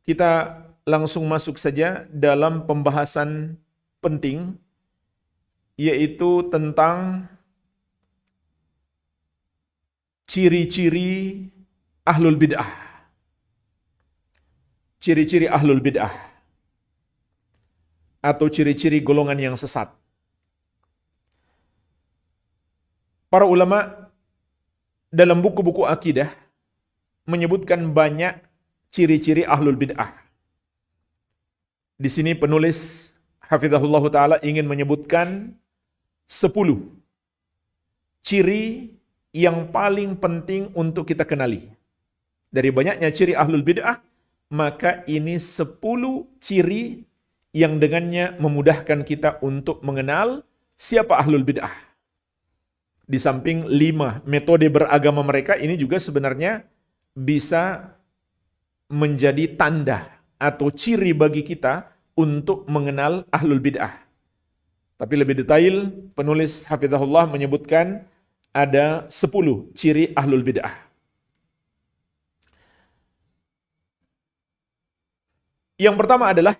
kita langsung masuk saja dalam pembahasan penting, yaitu tentang ciri-ciri ahlul bid'ah. Ciri-ciri ahlul bid'ah atau ciri-ciri golongan yang sesat. Para ulama dalam buku-buku akidah menyebutkan banyak ciri-ciri ahlul bid'ah. Di sini penulis hafizahullah ta'ala ingin menyebutkan 10 ciri yang paling penting untuk kita kenali. Dari banyaknya ciri ahlul bid'ah, maka ini 10 ciri yang dengannya memudahkan kita untuk mengenal siapa ahlul bid'ah. Di samping 5 metode beragama mereka, ini juga sebenarnya bisa menjadi tanda atau ciri bagi kita untuk mengenal ahlul bid'ah. Tapi lebih detail, penulis hafizahullah menyebutkan ada 10 ciri ahlul bid'ah. Yang pertama adalah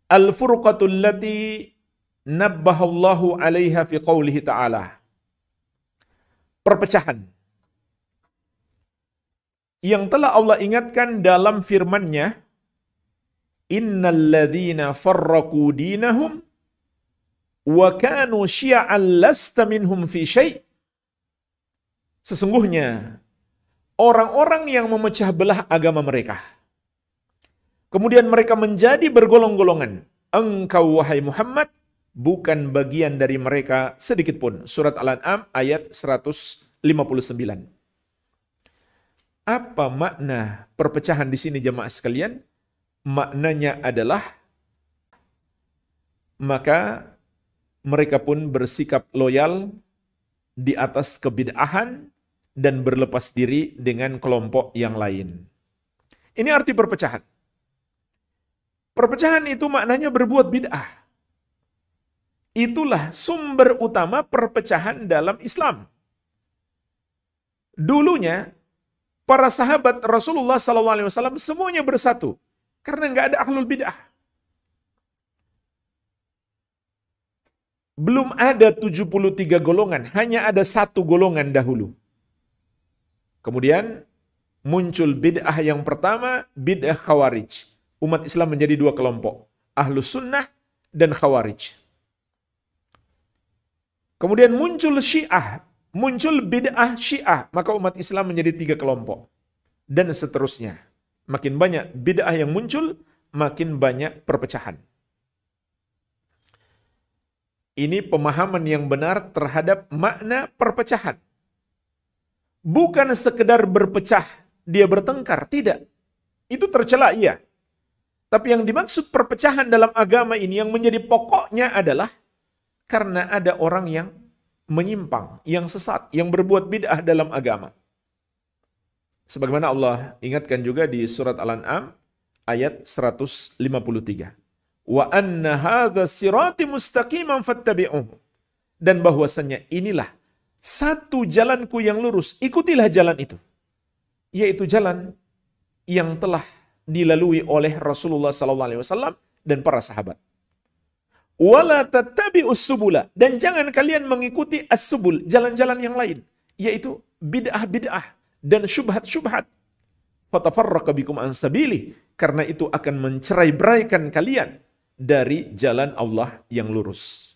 al-furqatul lati nabbahallahu 'alaiha fi qoulihi ta'ala. Perpecahan yang telah Allah ingatkan dalam firman-Nya, innal ladzina farraqu dinahum wa kanu syi'an lasta minhum fi syai'. Sesungguhnya orang-orang yang memecah belah agama mereka, kemudian mereka menjadi bergolong-golongan, engkau wahai Muhammad bukan bagian dari mereka sedikit pun. Surat Al-An'am ayat 159. Apa makna perpecahan di sini jemaah sekalian? Maknanya adalah maka mereka pun bersikap loyal di atas kebid'ahan dan berlepas diri dengan kelompok yang lain. Ini arti perpecahan. Perpecahan itu maknanya berbuat bid'ah. Itulah sumber utama perpecahan dalam Islam. Dulunya para sahabat Rasulullah SAW semuanya bersatu karena nggak ada ahlul bid'ah. Belum ada 73 golongan, hanya ada 1 golongan dahulu. Kemudian muncul bid'ah yang pertama, bid'ah Khawarij. Umat Islam menjadi 2 kelompok, Ahlus Sunnah dan Khawarij. Kemudian muncul Syiah, muncul bid'ah Syiah, maka umat Islam menjadi 3 kelompok. Dan seterusnya. Makin banyak bid'ah yang muncul, makin banyak perpecahan. Ini pemahaman yang benar terhadap makna perpecahan. Bukan sekedar berpecah, dia bertengkar, tidak. Itu tercela, iya. Tapi yang dimaksud perpecahan dalam agama ini yang menjadi pokoknya adalah karena ada orang yang menyimpang, yang sesat, yang berbuat bid'ah dalam agama. Sebagaimana Allah ingatkan juga di surat Al-An'am ayat 153. Wa anna hadza sirati mustaqiman fattabi'uhu. Dan bahwasannya inilah satu jalanku yang lurus, ikutilah jalan itu. Yaitu jalan yang telah dilalui oleh Rasulullah SAW dan para sahabat. Wala tattabi'us subula, dan jangan kalian mengikuti as-subul, jalan-jalan yang lain, yaitu bid'ah-bid'ah dan syubhat-syubhat. Fatafarraqa bikum an sabili, karena itu akan mencerai-beraikan kalian dari jalan Allah yang lurus.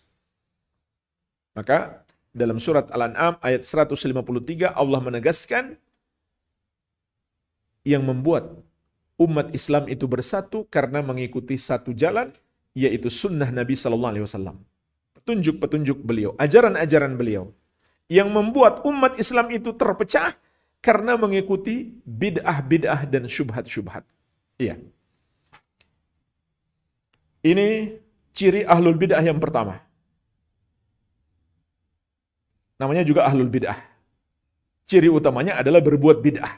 Maka dalam surat Al-An'am ayat 153 Allah menegaskan yang membuat umat Islam itu bersatu karena mengikuti satu jalan, yaitu sunnah Nabi SAW. Petunjuk-petunjuk beliau, ajaran-ajaran beliau. Yang membuat umat Islam itu terpecah karena mengikuti bid'ah-bid'ah dan syubhat-syubhat. Iya. Ini ciri ahlul bid'ah yang pertama. Namanya juga ahlul bid'ah. Ciri utamanya adalah berbuat bid'ah.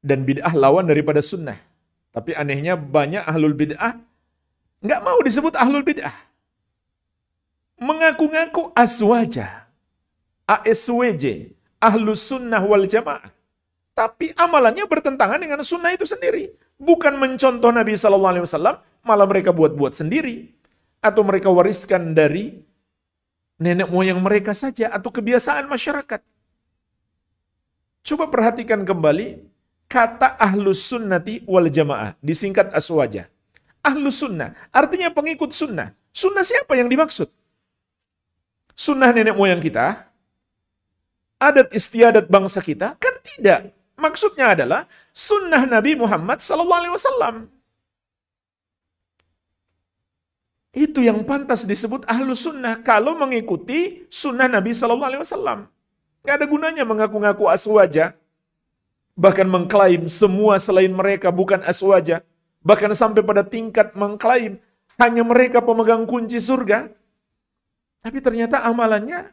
Dan bid'ah lawan daripada sunnah. Tapi anehnya banyak ahlul bid'ah nggak mau disebut ahlul bid'ah. Mengaku-ngaku aswaja, ASWJ, ahlus sunnah wal jamaah. tapi amalannya bertentangan dengan sunnah itu sendiri. Bukan mencontoh Nabi SAW, malah mereka buat-buat sendiri. Atau mereka wariskan dari nenek moyang mereka saja, atau kebiasaan masyarakat. Coba perhatikan kembali kata ahlus sunnati wal jamaah, disingkat aswaja. Ahlus sunnah, artinya pengikut sunnah. Sunnah siapa yang dimaksud? Sunnah nenek moyang kita? Adat istiadat bangsa kita? Kan tidak. Maksudnya adalah sunnah Nabi Muhammad SAW. Itu yang pantas disebut ahlus sunnah kalau mengikuti sunnah Nabi SAW. Gak ada gunanya mengaku-ngaku aswaja, bahkan mengklaim semua selain mereka bukan aswaja, bahkan sampai pada tingkat mengklaim hanya mereka pemegang kunci surga. Tapi ternyata amalannya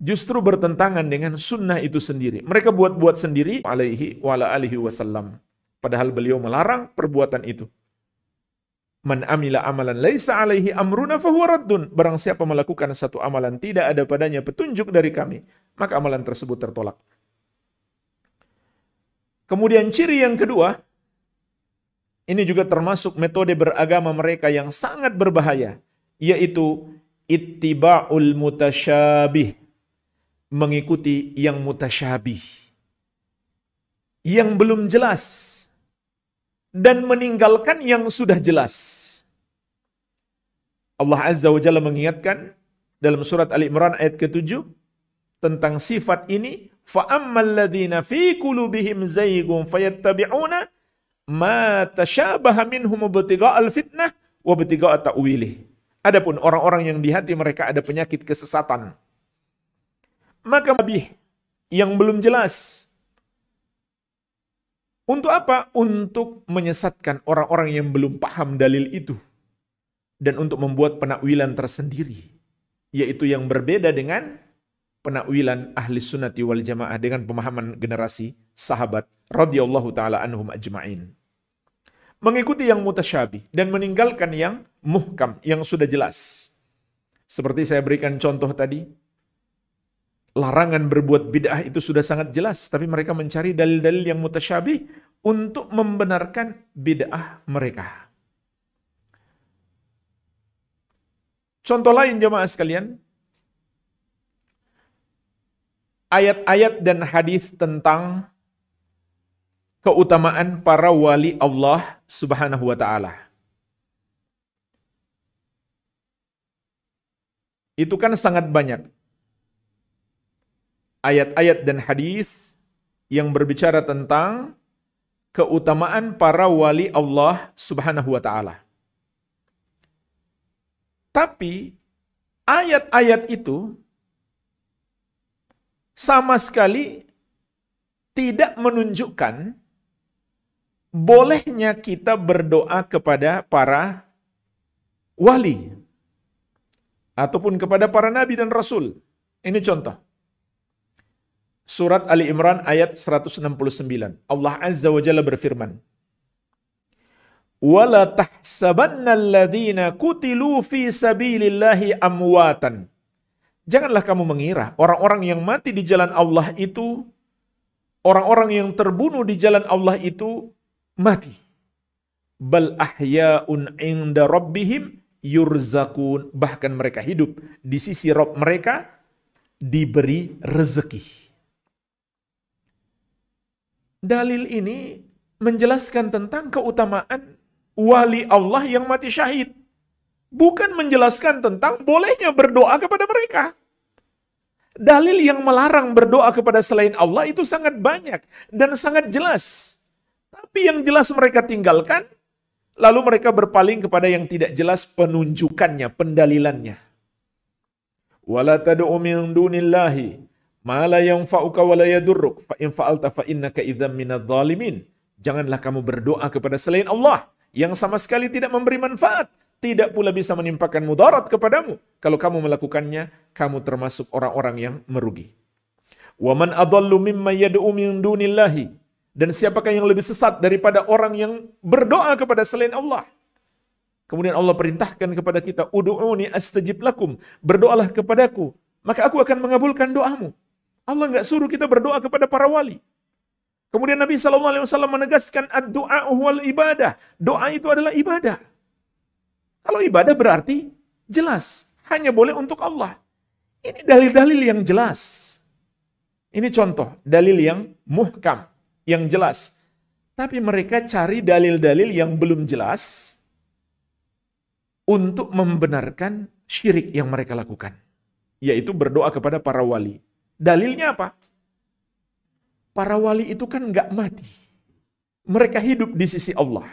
justru bertentangan dengan sunnah itu sendiri. Mereka buat-buat sendiri alaihi wa ala alihi wasallam. Padahal beliau melarang perbuatan itu. Man amila amalan laisa alaihi amruna fahuwa raddun. Barang siapa melakukan satu amalan tidak ada padanya petunjuk dari kami, maka amalan tersebut tertolak. Kemudian ciri yang kedua, ini juga termasuk metode beragama mereka yang sangat berbahaya, yaitu ittiba'ul mutasyabih. Mengikuti yang mutasyabih, yang belum jelas, dan meninggalkan yang sudah jelas. Allah Azza wa Jalla mengingatkan dalam surat Ali Imran ayat ke-7 tentang sifat ini, فَأَمَّا الَّذِينَ فِي قُلُوبِهِمْ زَيْغٌ فَيَتَّبِعُونَ مَا تَشَابَهَ مِنْهُمُ ابْتِغَاءَ الْفِتْنَةِ وَابْتِغَاءَ تَأْوِيلِهِ. Adapun orang-orang yang di hati mereka ada penyakit kesesatan, maka yang belum jelas. Untuk apa? Untuk menyesatkan orang-orang yang belum paham dalil itu. Dan untuk membuat penakwilan tersendiri. Yaitu yang berbeda dengan penakwilan ahli sunnati wal jamaah, dengan pemahaman generasi sahabat radhiyallahu ta'ala anhum ajma'in. Mengikuti yang mutasyabih dan meninggalkan yang muhkam, yang sudah jelas. Seperti saya berikan contoh tadi, larangan berbuat bid'ah itu sudah sangat jelas, tapi mereka mencari dalil-dalil yang mutasyabih untuk membenarkan bid'ah mereka. Contoh lain jemaah sekalian, ayat-ayat dan hadis tentang keutamaan para wali Allah Subhanahu wa ta'ala. Itu kan sangat banyak. Ayat-ayat dan hadis yang berbicara tentang keutamaan para wali Allah Subhanahu wa ta'ala. Tapi ayat-ayat itu sama sekali tidak menunjukkan bolehnya kita berdoa kepada para wali ataupun kepada para nabi dan rasul. Ini contoh. Surat Ali Imran ayat 169. Allah Azza wa Jalla berfirman, وَلَا تَحْسَبَنَّ الَّذِينَ كُتِلُوا فِي سَبِيلِ اللَّهِ أَمْوَاتًا. Janganlah kamu mengira orang-orang yang mati di jalan Allah itu, orang-orang yang terbunuh di jalan Allah itu mati. Bal ahya'un 'inda rabbihim yurzakun. Bahkan mereka hidup di sisi Rabb mereka, diberi rezeki. Dalil ini menjelaskan tentang keutamaan wali Allah yang mati syahid. Bukan menjelaskan tentang bolehnya berdoa kepada mereka. Dalil yang melarang berdoa kepada selain Allah itu sangat banyak dan sangat jelas. Tapi yang jelas mereka tinggalkan, lalu mereka berpaling kepada yang tidak jelas penunjukannya, pendalilannya. Wala tad'u min dunillahi ma la yanfa'uka wa la yadurruk fa in fa'alta fa innaka idzam minadh dhalimin. Janganlah kamu berdoa kepada selain Allah yang sama sekali tidak memberi manfaat, tidak pula bisa menimpakan mudarat kepadamu. Kalau kamu melakukannya, kamu termasuk orang-orang yang merugi. Wa man adallu mimma yad'u min dunillahi. Dan siapakah yang lebih sesat daripada orang yang berdoa kepada selain Allah? Kemudian Allah perintahkan kepada kita, ud'uni astajib lakum. Berdoalah kepadaku, maka aku akan mengabulkan doamu. Allah nggak suruh kita berdoa kepada para wali. Kemudian Nabi SAW menegaskan ad-du'a wal ibadah. Doa itu adalah ibadah. Kalau ibadah berarti jelas, hanya boleh untuk Allah. Ini dalil-dalil yang jelas. Ini contoh, dalil yang muhkam, yang jelas. Tapi mereka cari dalil-dalil yang belum jelas untuk membenarkan syirik yang mereka lakukan. Yaitu berdoa kepada para wali. Dalilnya apa? Para wali itu kan nggak mati. Mereka hidup di sisi Allah.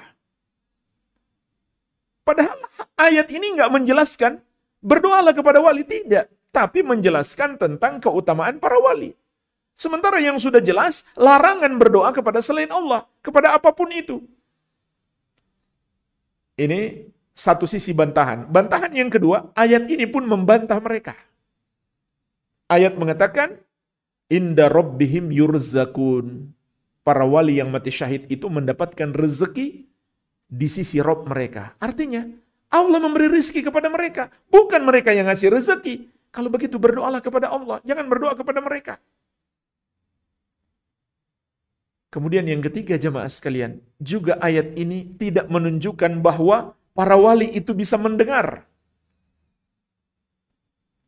Padahal ayat ini nggak menjelaskan berdoalah kepada wali, tidak. Tapi menjelaskan tentang keutamaan para wali. Sementara yang sudah jelas, larangan berdoa kepada selain Allah, kepada apapun itu. Ini satu sisi bantahan. Bantahan yang kedua, ayat ini pun membantah mereka. Ayat mengatakan, inda rabbihim yurzakun. Para wali yang mati syahid itu mendapatkan rezeki di sisi Rabb mereka. Artinya, Allah memberi rezeki kepada mereka. Bukan mereka yang ngasih rezeki. Kalau begitu berdoalah kepada Allah. Jangan berdoa kepada mereka. Kemudian yang ketiga jemaah sekalian. Juga ayat ini tidak menunjukkan bahwa para wali itu bisa mendengar.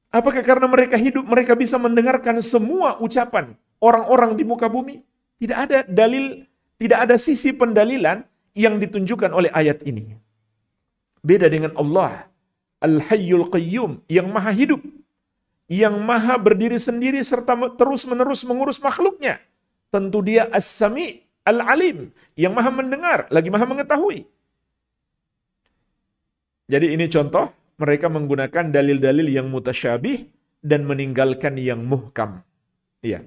Apakah karena mereka hidup, mereka bisa mendengarkan semua ucapan orang-orang di muka bumi? Tidak ada dalil, tidak ada sisi pendalilan yang ditunjukkan oleh ayat ini. Beda dengan Allah, Al-Hayyul Qayyum, yang maha hidup, yang maha berdiri sendiri serta terus-menerus mengurus makhluknya. Tentu dia As-Sami' Al-Alim, yang maha mendengar, lagi maha mengetahui. Jadi ini contoh, mereka menggunakan dalil-dalil yang mutasyabih dan meninggalkan yang muhkam. Iya.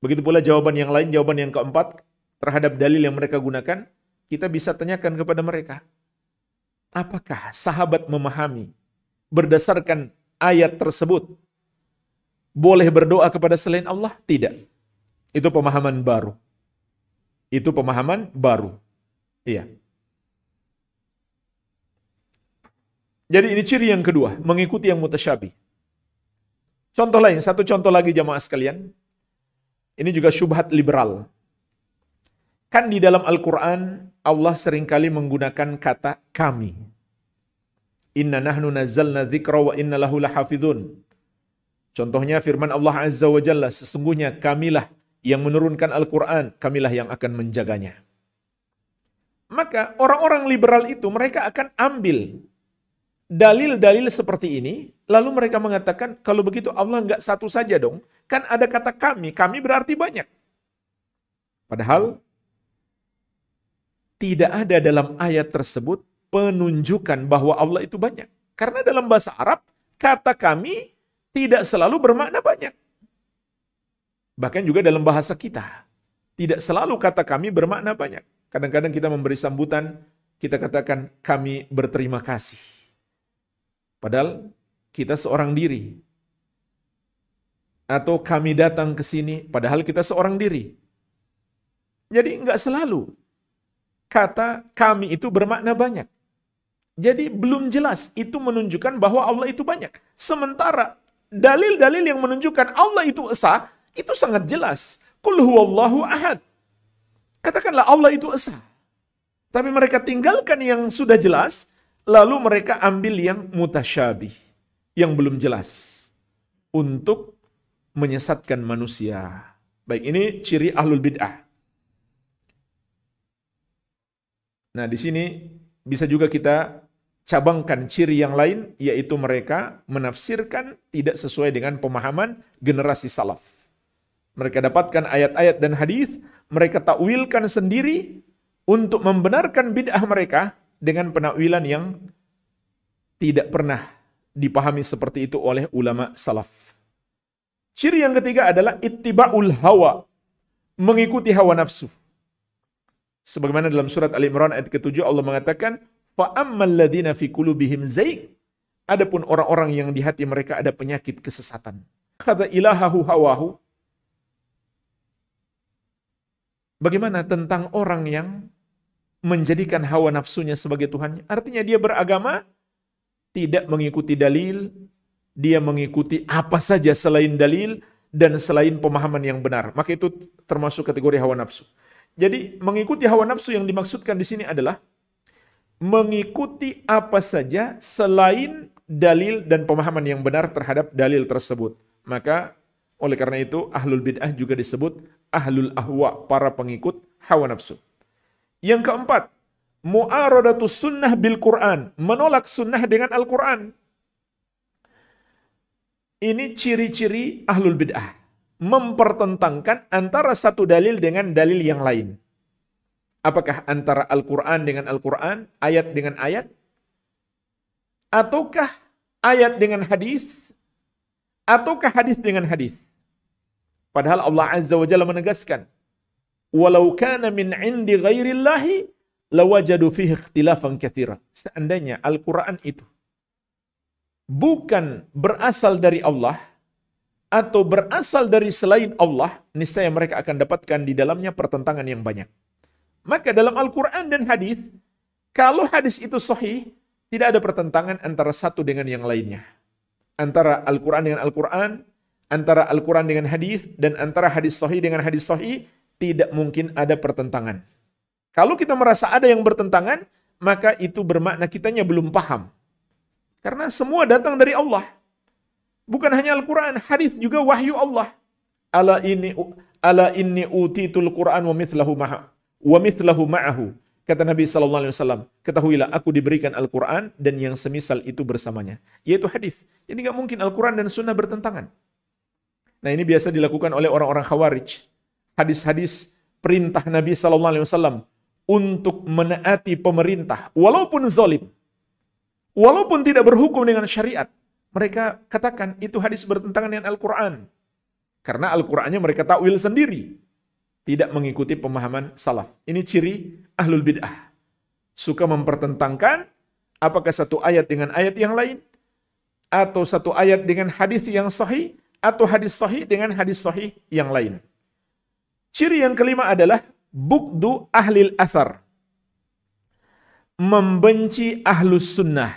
Begitu pula jawaban yang lain, jawaban yang keempat, terhadap dalil yang mereka gunakan, kita bisa tanyakan kepada mereka, apakah sahabat memahami berdasarkan ayat tersebut boleh berdoa kepada selain Allah? Tidak. Itu pemahaman baru. Itu pemahaman baru. Iya. Jadi ini ciri yang kedua, mengikuti yang mutasyabih. Contoh lain, satu contoh lagi jamaah sekalian. Ini juga syubhat liberal. Kan di dalam Al-Quran, Allah seringkali menggunakan kata kami. Inna nahnu nazzalna dzikra wa inna lahu lahafidhun. Contohnya firman Allah Azza wa Jalla, sesungguhnya kamilah yang menurunkan Al-Quran, kamilah yang akan menjaganya. Maka orang-orang liberal itu mereka akan ambil dalil-dalil seperti ini, lalu mereka mengatakan, kalau begitu Allah nggak satu saja dong, kan ada kata kami berarti banyak. Padahal, tidak ada dalam ayat tersebut penunjukan bahwa Allah itu banyak. Karena dalam bahasa Arab, kata kami tidak selalu bermakna banyak. Bahkan juga dalam bahasa kita, tidak selalu kata kami bermakna banyak. Kadang-kadang kita memberi sambutan, kita katakan kami berterima kasih. Padahal kita seorang diri. Atau kami datang ke sini, padahal kita seorang diri. Jadi enggak selalu kata kami itu bermakna banyak. Jadi belum jelas itu menunjukkan bahwa Allah itu banyak. Sementara dalil-dalil yang menunjukkan Allah itu esa, itu sangat jelas. Qul huwallahu ahad. Katakanlah Allah itu esa. Tapi mereka tinggalkan yang sudah jelas, lalu mereka ambil yang mutasyabih, yang belum jelas, untuk menyesatkan manusia. Baik, ini ciri ahlul bid'ah. Nah, di sini bisa juga kita cabangkan ciri yang lain, yaitu mereka menafsirkan tidak sesuai dengan pemahaman generasi salaf. Mereka dapatkan ayat-ayat dan hadis, mereka takwilkan sendiri untuk membenarkan bid'ah mereka dengan penakwilan yang tidak pernah dipahami seperti itu oleh ulama salaf. Ciri yang ketiga adalah ittiba'ul hawa, mengikuti hawa nafsu. Sebagaimana dalam surat Al-Imran ayat ke-7 Allah mengatakan, فَأَمَّا الَّذِينَ فِي قُلُوبِهِمْ زَيْغٌ. Adapun orang-orang yang di hati mereka ada penyakit kesesatan. Khadha ilahahu hawahu. Bagaimana tentang orang yang menjadikan hawa nafsunya sebagai Tuhannya? Artinya dia beragama, tidak mengikuti dalil, dia mengikuti apa saja selain dalil, dan selain pemahaman yang benar. Maka itu termasuk kategori hawa nafsu. Jadi mengikuti hawa nafsu yang dimaksudkan di sini adalah mengikuti apa saja selain dalil dan pemahaman yang benar terhadap dalil tersebut. Maka oleh karena itu ahlul bid'ah juga disebut ahlul ahwa, para pengikut hawa nafsu. Yang keempat, mu'aradatus sunnah bil Quran, menolak sunnah dengan Al-Quran. Ini ciri-ciri ahlul bid'ah, mempertentangkan antara satu dalil dengan dalil yang lain. Apakah antara Al-Quran dengan Al-Quran, ayat dengan ayat, ataukah ayat dengan hadis, ataukah hadis dengan hadis. Padahal Allah Azza wa Jalla menegaskan, walau kana min indi ghairillahi lawajadu fihi ikhtilafan katsira. Seandainya Al-Quran itu bukan berasal dari Allah atau berasal dari selain Allah, niscaya mereka akan dapatkan di dalamnya pertentangan yang banyak. Maka dalam Al-Quran dan hadis, kalau hadis itu sahih, tidak ada pertentangan antara satu dengan yang lainnya. Antara Al-Quran dengan Al-Quran, antara Al-Quran dengan hadis, dan antara hadis sahih dengan hadis sahih, tidak mungkin ada pertentangan. Kalau kita merasa ada yang bertentangan, maka itu bermakna kitanya belum paham. Karena semua datang dari Allah. Bukan hanya Al-Quran, hadis juga wahyu Allah. Ala inni utitul Quran wa mithlahu ma'ahu. Kata Nabi SAW, ketahuilah aku diberikan Al-Quran dan yang semisal itu bersamanya. Yaitu hadis. Jadi nggak mungkin Al-Quran dan Sunnah bertentangan. Nah ini biasa dilakukan oleh orang-orang Khawarij. Hadis-hadis perintah Nabi SAW untuk menaati pemerintah, walaupun zalim, walaupun tidak berhukum dengan syariat, mereka katakan itu hadis bertentangan dengan Al-Quran. Karena Al-Qurannya mereka takwil sendiri. Tidak mengikuti pemahaman salaf. Ini ciri ahlul bid'ah. Suka mempertentangkan apakah satu ayat dengan ayat yang lain, atau satu ayat dengan hadis yang sahih, atau hadis sahih dengan hadis sahih yang lain. Ciri yang kelima adalah bugdu ahlil athar. Membenci ahlus sunnah.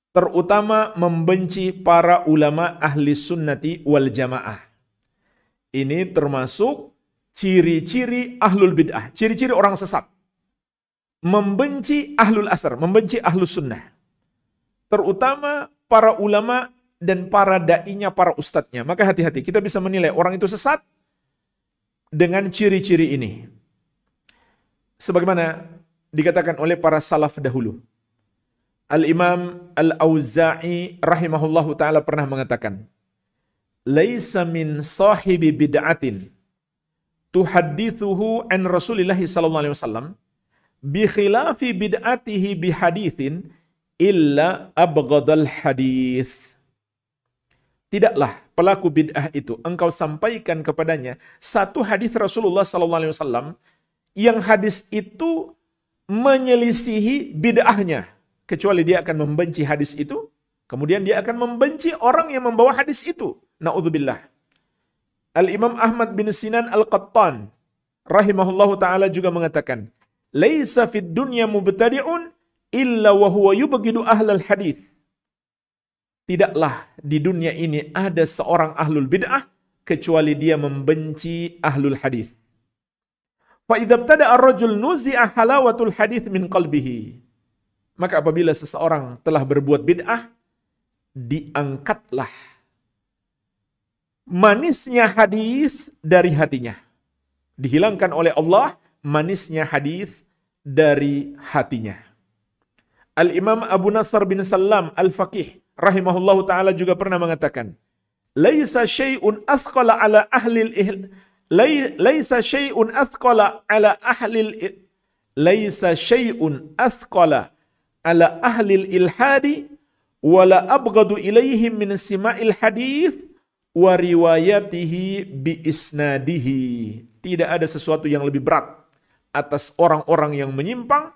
Terutama membenci para ulama ahli sunnati wal jamaah. Ini termasuk ciri-ciri ahlul bid'ah, ciri-ciri orang sesat. Membenci ahlul athar, membenci ahlus sunnah. Terutama para ulama dan para da'inya, para ustadznya. Maka hati-hati, kita bisa menilai orang itu sesat dengan ciri-ciri ini. Sebagaimana dikatakan oleh para salaf dahulu. Al-Imam Al-Auza'i rahimahullahu ta'ala pernah mengatakan, laisa min sahibi bid'atin tuhaddithuhu an Rasulillah sallallahu alaihi wasallam bi khilafi bid'atihi bi hadithin illa abghadal hadith. Tidaklah pelaku bid'ah itu engkau sampaikan kepadanya satu hadis Rasulullah sallallahu alaihi wasallam yang hadis itu menyelisihi bid'ahnya, kecuali dia akan membenci hadis itu, kemudian dia akan membenci orang yang membawa hadis itu. Na'udzubillah. Al-Imam Ahmad bin Sinan Al-Qattan rahimahullahu ta'ala juga mengatakan, laisa fid dunya mubtadi'un illa wa huwa yubghidu ahlal hadith. Tidaklah di dunia ini ada seorang ahlul bid'ah kecuali dia membenci ahlul hadith. Fa idza ibtada'a ar-rajul nuzi'a halawatul hadith min qalbihi. Maka apabila seseorang telah berbuat bid'ah, diangkatlah manisnya hadis dari hatinya. Dihilangkan oleh Allah manisnya hadis dari hatinya. Al-Imam Abu Nasr bin Salam Al-Faqih rahimahullahu ta'ala juga pernah mengatakan, laisa syai'un athqala ala ahlil laisa syai'un athqala ala ahlil laisa syai'un athqala ala ahlil ilhadi wala abghadu ilaihim min sima'il hadith wa riwayatihi bi isnadihi. Tidak ada sesuatu yang lebih berat atas orang-orang yang menyimpang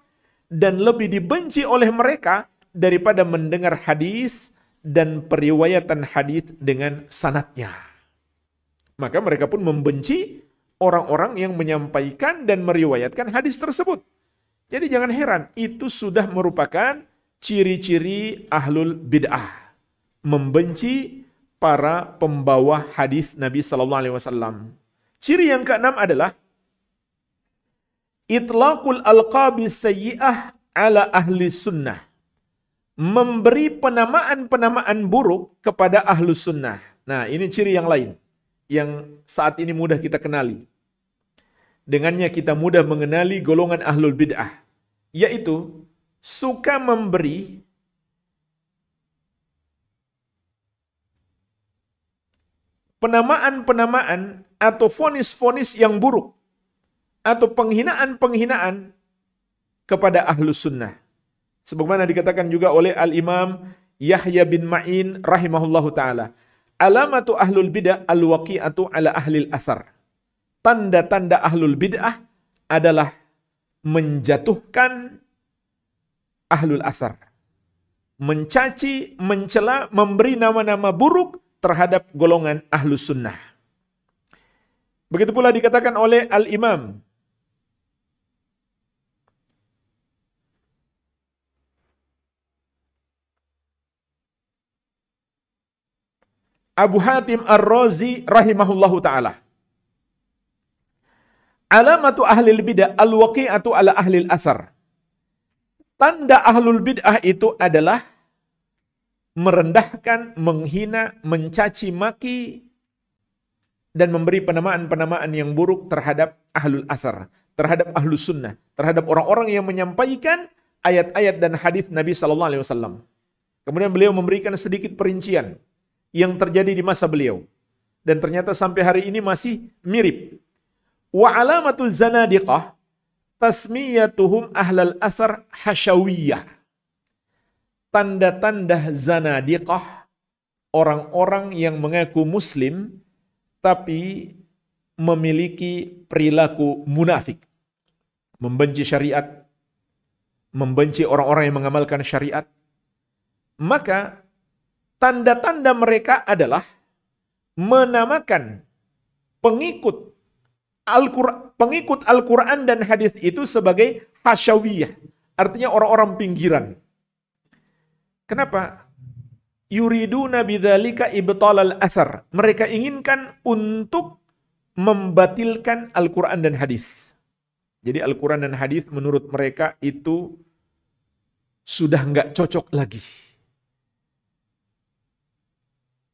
dan lebih dibenci oleh mereka daripada mendengar hadis dan periwayatan hadis dengan sanadnya. Maka mereka pun membenci orang-orang yang menyampaikan dan meriwayatkan hadis tersebut. Jadi jangan heran, itu sudah merupakan ciri-ciri ahlul bid'ah. Membenci para pembawa hadis Nabi Sallallahu Alaihi Wasallam. Ciri yang keenam adalah itlaqul alqabi sayyi'ah ala ahli sunnah. Memberi penamaan-penamaan buruk kepada ahlu sunnah. Nah, ini ciri yang lain yang saat ini mudah kita kenali. Dengannya kita mudah mengenali golongan ahlul bid'ah, yaitu suka memberi penamaan-penamaan atau vonis-vonis yang buruk atau penghinaan-penghinaan kepada ahlu sunnah. Sebagaimana dikatakan juga oleh Al-Imam Yahya bin Ma'in rahimahullahu ta'ala. Alamatu ahlul bid'ah al-waqi'atu ala ahlil athar. Tanda-tanda ahlul bid'ah adalah menjatuhkan ahlul athar. Mencaci, mencela, memberi nama-nama buruk terhadap golongan ahlus sunnah. Begitu pula dikatakan oleh Al-Imam Abu Hatim Ar-Razi rahimahullahu ta'ala. Alamatu ahlil bid'ah al-waqi'atu ala ahlil athar. Tanda ahlul bid'ah itu adalah merendahkan, menghina, mencaci maki, dan memberi penamaan-penamaan yang buruk terhadap ahlul athar, terhadap ahlus sunnah, terhadap orang-orang yang menyampaikan ayat-ayat dan hadis Nabi Sallallahu Alaihi Wasallam. Kemudian beliau memberikan sedikit perincian yang terjadi di masa beliau. Dan ternyata sampai hari ini masih mirip. Wa alamatul zanadiqah tasmiyatuhum ahlal athar hasyawiyah. Tanda-tanda zanadiqah, orang-orang yang mengaku muslim tapi memiliki perilaku munafik. Membenci syariat, membenci orang-orang yang mengamalkan syariat. Maka tanda-tanda mereka adalah menamakan pengikut Al-Quran dan hadis itu sebagai hasyawiyah. Artinya orang-orang pinggiran. Kenapa? Yuriduna bidzalika ibtalal athar. Mereka inginkan untuk membatilkan Al-Quran dan hadis. Jadi Al-Quran dan hadis menurut mereka itu sudah nggak cocok lagi.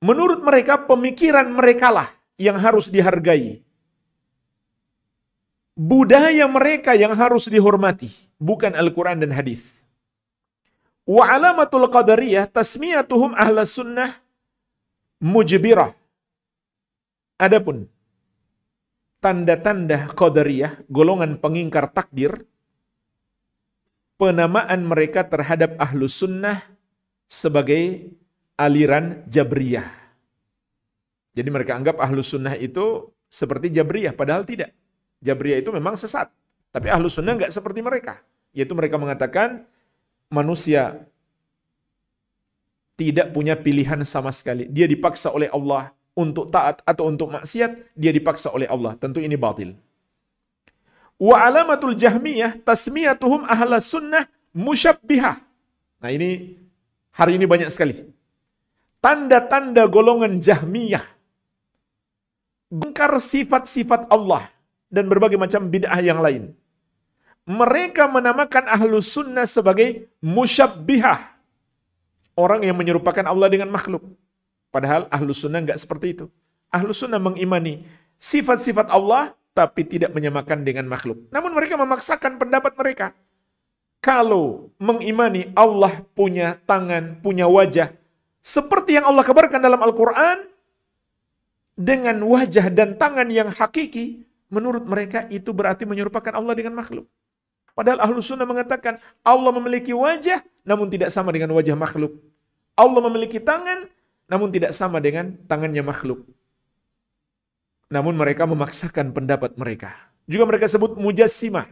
Menurut mereka pemikiran merekalah yang harus dihargai. Budaya mereka yang harus dihormati, bukan Al-Quran dan hadis. Wa alamatul qadariyah tasmiyatuhum ahlas sunnah mujbirah. Adapun tanda-tanda qadariyah, golongan pengingkar takdir, penamaan mereka terhadap ahlus sunnah sebagai aliran Jabriyah. Jadi mereka anggap ahlus sunnah itu seperti Jabriyah, padahal tidak. Jabriyah itu memang sesat, tapi ahlus sunnah enggak seperti mereka. Yaitu mereka mengatakan manusia tidak punya pilihan sama sekali. Dia dipaksa oleh Allah untuk taat atau untuk maksiat, dia dipaksa oleh Allah. Tentu ini batil. Wa alamatul jahmiyah tasmiyatuhum ahlas sunnah musyabbihah. Nah ini hari ini banyak sekali. Tanda-tanda golongan Jahmiyah. Bongkar sifat-sifat Allah dan berbagai macam bid'ah yang lain. Mereka menamakan ahlus sunnah sebagai musyabbihah. Orang yang menyerupakan Allah dengan makhluk. Padahal ahlus sunnah enggak seperti itu. Ahlus sunnah mengimani sifat-sifat Allah tapi tidak menyamakan dengan makhluk. Namun mereka memaksakan pendapat mereka. Kalau mengimani Allah punya tangan, punya wajah, seperti yang Allah kabarkan dalam Al-Quran, dengan wajah dan tangan yang hakiki, menurut mereka itu berarti menyerupakan Allah dengan makhluk. Padahal Ahlus Sunnah mengatakan Allah memiliki wajah namun tidak sama dengan wajah makhluk. Allah memiliki tangan namun tidak sama dengan tangannya makhluk. Namun mereka memaksakan pendapat mereka. Juga mereka sebut mujassimah.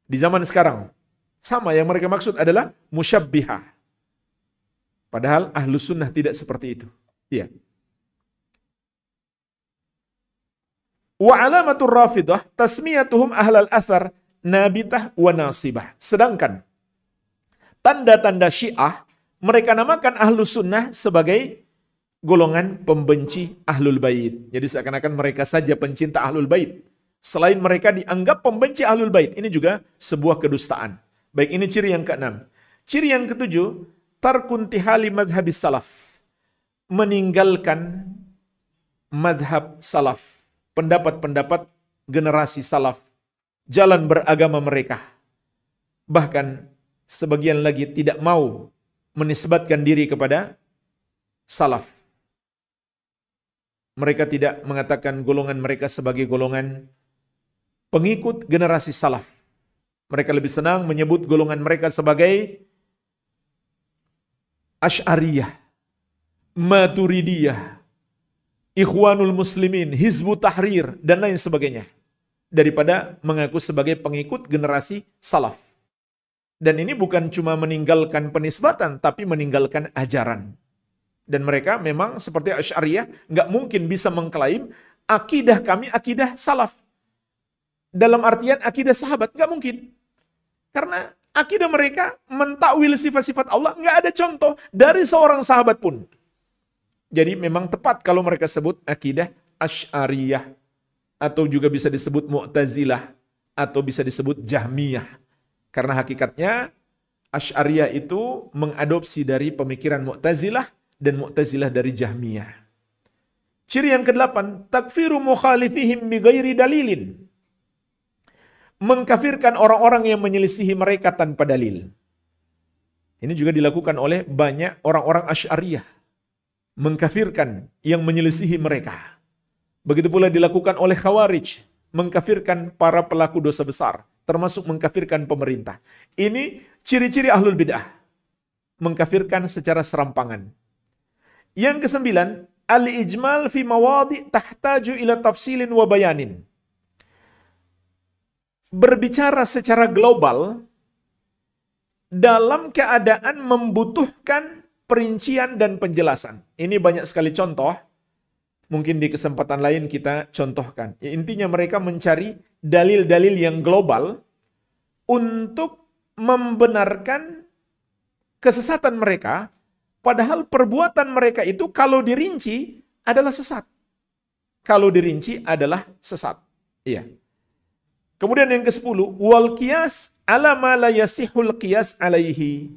Di zaman sekarang, sama yang mereka maksud adalah musyabbihah. Padahal Ahlus Sunnah tidak seperti itu. Iya. Wa alamatur rafidah tasmiyatuhum ahlal athar nabitah wa nasibah. Sedangkan tanda-tanda Syiah mereka namakan Ahlus Sunnah sebagai golongan pembenci Ahlul Bait. Jadi seakan-akan mereka saja pencinta Ahlul Bait. Selain mereka dianggap pembenci Ahlul Bait. Ini juga sebuah kedustaan. Baik, ini ciri yang keenam. Ciri yang ketujuh, tarkun tihali madhabis salaf. Meninggalkan madhab salaf. Pendapat-pendapat generasi salaf. Jalan beragama mereka. Bahkan sebagian lagi tidak mau menisbatkan diri kepada salaf. Mereka tidak mengatakan golongan mereka sebagai golongan pengikut generasi salaf. Mereka lebih senang menyebut golongan mereka sebagai Asy'ariyah, Maturidiyah, Ikhwanul Muslimin, Hizbut Tahrir, dan lain sebagainya. Daripada mengaku sebagai pengikut generasi salaf. Dan ini bukan cuma meninggalkan penisbatan, tapi meninggalkan ajaran. Dan mereka memang seperti Asy'ariyah, nggak mungkin bisa mengklaim akidah kami akidah salaf. Dalam artian akidah sahabat, nggak mungkin. Karena akidah mereka mentakwil sifat-sifat Allah, nggak ada contoh dari seorang sahabat pun. Jadi memang tepat kalau mereka sebut akidah Asy'ariyah, atau juga bisa disebut Mu'tazilah, atau bisa disebut Jahmiyah. Karena hakikatnya Asy'ariyah itu mengadopsi dari pemikiran Mu'tazilah, dan Mu'tazilah dari Jahmiyah. Ciri yang ke-8, takfiru mukhalifihim bighairi dalilin. Mengkafirkan orang-orang yang menyelisihi mereka tanpa dalil. Ini juga dilakukan oleh banyak orang-orang Asy'ariyah. Mengkafirkan yang menyelisihi mereka. Begitu pula dilakukan oleh Khawarij. Mengkafirkan para pelaku dosa besar. Termasuk mengkafirkan pemerintah. Ini ciri-ciri ahlul bid'ah. Mengkafirkan secara serampangan. Yang ke-9, al-ijmal fi mawadi' tahtaju ila tafsilin wa bayanin. Berbicara secara global dalam keadaan membutuhkan perincian dan penjelasan. Ini banyak sekali contoh. Mungkin di kesempatan lain kita contohkan. Intinya mereka mencari dalil-dalil yang global untuk membenarkan kesesatan mereka, padahal perbuatan mereka itu kalau dirinci adalah sesat. Kalau dirinci adalah sesat. Iya. Kemudian yang ke-10, wal qiyas ala ma la yasihul qiyas alaihi.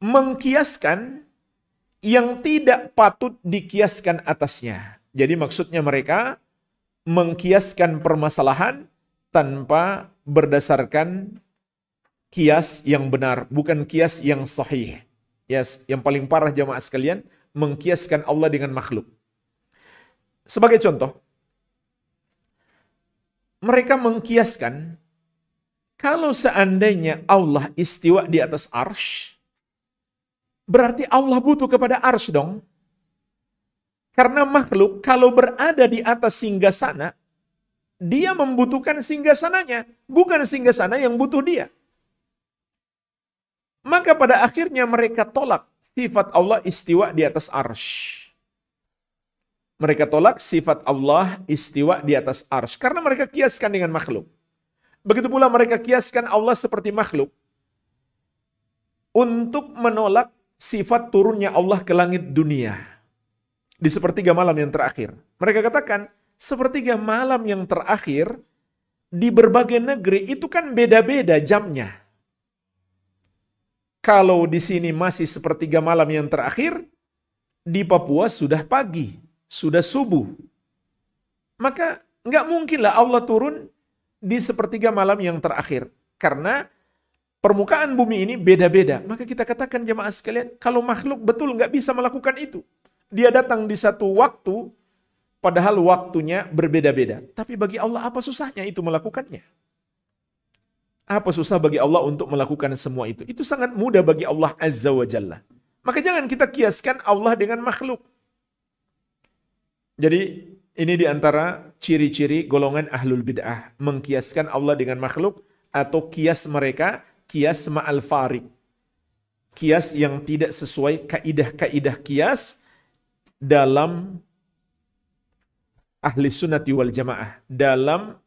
Mengkiaskan yang tidak patut dikiaskan atasnya. Jadi maksudnya mereka mengkiaskan permasalahan tanpa berdasarkan kias yang benar, bukan kias yang sahih. Yes, yang paling parah jamaah sekalian, mengkiaskan Allah dengan makhluk. Sebagai contoh, mereka mengkiaskan kalau seandainya Allah istiwa di atas arsy, berarti Allah butuh kepada arsy dong. Karena makhluk kalau berada di atas singgasana, dia membutuhkan singgasananya, bukan singgasana yang butuh dia. Maka pada akhirnya mereka tolak sifat Allah istiwa di atas arsy. Mereka tolak sifat Allah istiwa di atas arsy. Karena mereka kiaskan dengan makhluk. Begitu pula mereka kiaskan Allah seperti makhluk. Untuk menolak sifat turunnya Allah ke langit dunia. Di sepertiga malam yang terakhir. Mereka katakan, sepertiga malam yang terakhir, di berbagai negeri itu kan beda-beda jamnya. Kalau di sini masih sepertiga malam yang terakhir, di Papua sudah pagi. Sudah subuh. Maka nggak mungkinlah Allah turun di sepertiga malam yang terakhir. Karena permukaan bumi ini beda-beda. Maka kita katakan jemaah sekalian, kalau makhluk betul nggak bisa melakukan itu. Dia datang di satu waktu, padahal waktunya berbeda-beda. Tapi bagi Allah apa susahnya itu melakukannya? Apa susah bagi Allah untuk melakukan semua itu? Itu sangat mudah bagi Allah Azza wa Jalla. Maka jangan kita kiaskan Allah dengan makhluk. Jadi ini diantara ciri-ciri golongan ahlul bid'ah. Mengkiaskan Allah dengan makhluk atau kias mereka, kias ma'al farid. Kias yang tidak sesuai kaidah-kaidah kias dalam ahli sunnati wal jamaah. Dalam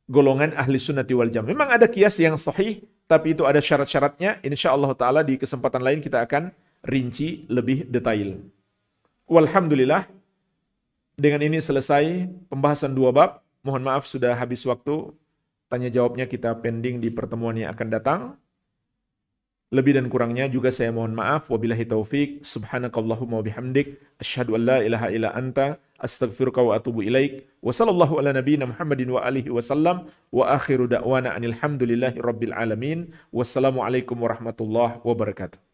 golongan ahli sunnati wal jamaah. Memang ada kias yang sahih, tapi itu ada syarat-syaratnya. Insya Allah Ta'ala di kesempatan lain kita akan rinci lebih detail. Walhamdulillah, dengan ini selesai pembahasan 2 bab. Mohon maaf sudah habis waktu. Tanya jawabnya kita pending di pertemuan yang akan datang. Lebih dan kurangnya juga saya mohon maaf. Wabillahi taufik. Subhanakallahumma wabihamdik. Asyhadu an la ilaha illa anta. Astaghfiruka wa atubu ilaik. Wa sallallahu ala nabiyyina Muhammadin wa alihi wasallam. Wa akhiru da'wana anil hamdulillahi rabbil alamin. Wassalamualaikum warahmatullahi wabarakatuh.